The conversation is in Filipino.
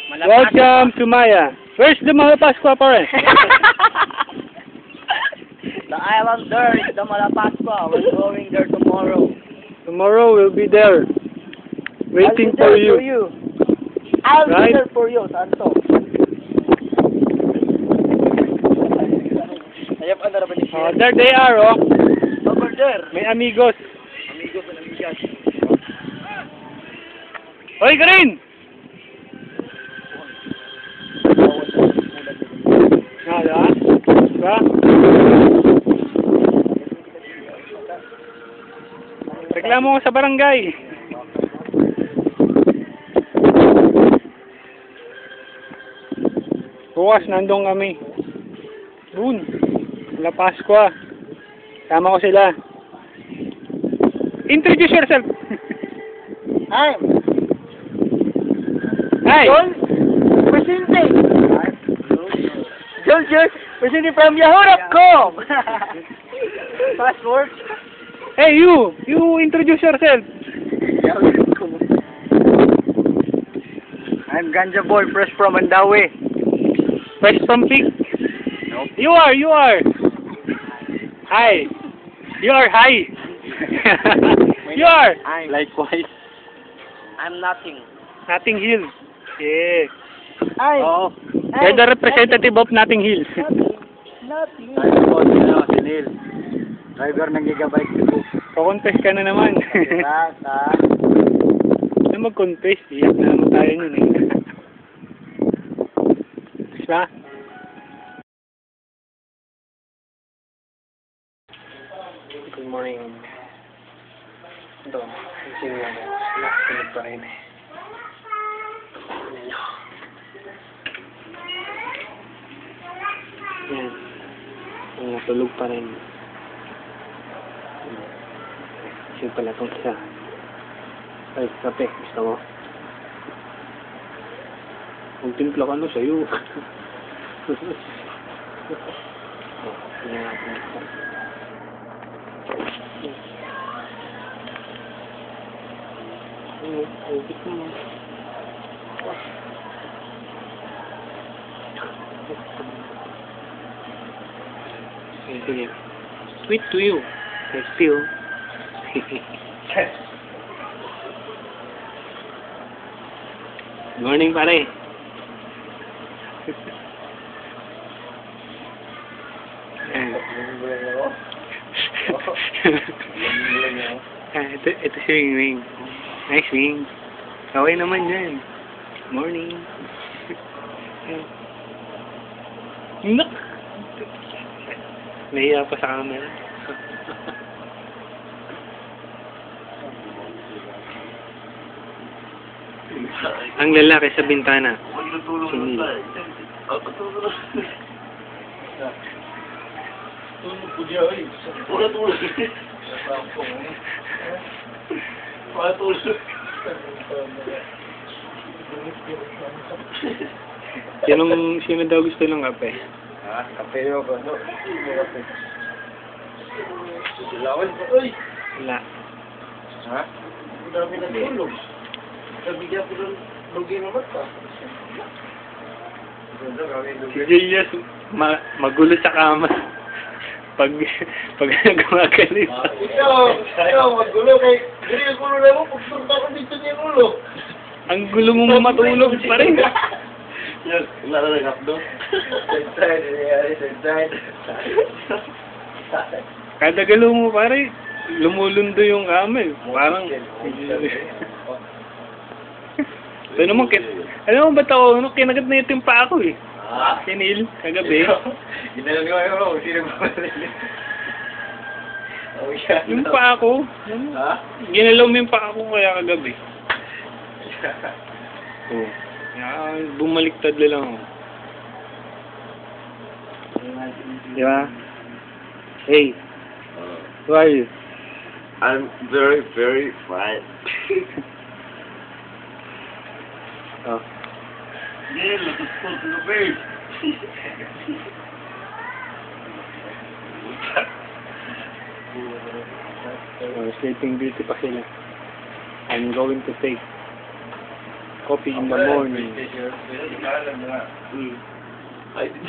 Welcome to Maya. Where's the Malapascua pare? The island there is the Malapascua. We're going there tomorrow. Tomorrow we'll be there. Waiting for you. I'll be Right? there for you, Santo. Oh, there they are, oh. Over there. May amigos. Amigos and amigas. Hoy, Karin! Diba? Reklamo ko sa barangay. Bukas nandun kami. Doon. La Pascua. Tama ko sila. Introduce yourself. I'm Hi. John Presidente. John Presidente from Yahoo.com. Password. Hey, you introduce yourself. I'm Ganja Boy, fresh from Mandawi. Fresh from pig. Nope. You are. Hi. You are high. You are. I'm Likewise. I'm nothing. Notting Hill. Yeah. I'm You're the representative of Notting Hill. nothing. Si Neil. Driver ng Gigabyte. Pakontest ka na naman. Ano mag-contest? Iyak na naman tayo nun eh. Diba? Good morning. Ito, ising nga na. Tulog pa rin eh. Ano nyo? Yan. Tulog pa rin. Ising pala itong isa. Ay, kape. Gusto mo? Kung timpla ka na sa'yo. Hindi nga po. Ubit mo. Sige. Sweet to you. I feel. Good morning, pare. Ito si Wing Wing. Nice Wing. Okay naman yan. Morning. Nak! Nahiya pa sa camera. Ang lalaki sa bintana. Si Neil. Sino daw gusto ng kape? Kape yun ako. Kape. Silawan ko. Wala. Ha? Ang dami na tulog. Sabigyan ko ng lugi ng mata. Si Julius, magulo sa kama. Pag gumagalit. Ikaw, magulo kay... Hindi yung gulo na mo, pagsurta ko dito niya yung ulo. Ang gulo mo matulog pa rin. Yes, wala na nag-updo. Side. Kada galo mo pare, lumulundo yung kama. Parang... So naman, alam mo ba't ako, kinagat na yung timpa ako eh. Si Neil, kagabi. Ginalaw ko, sino ba? Yung pa ako. Ha? Ginalaw mo yung pa ako kaya kagabi. Oh. Bumaliktad na lang ako. Diba? Hey. Who are you? I'm very, very fine. Oh. Yeah, let's go to the base. Sleeping Beauty pa sila. I'm going to take Coffee in the morning. Ay, di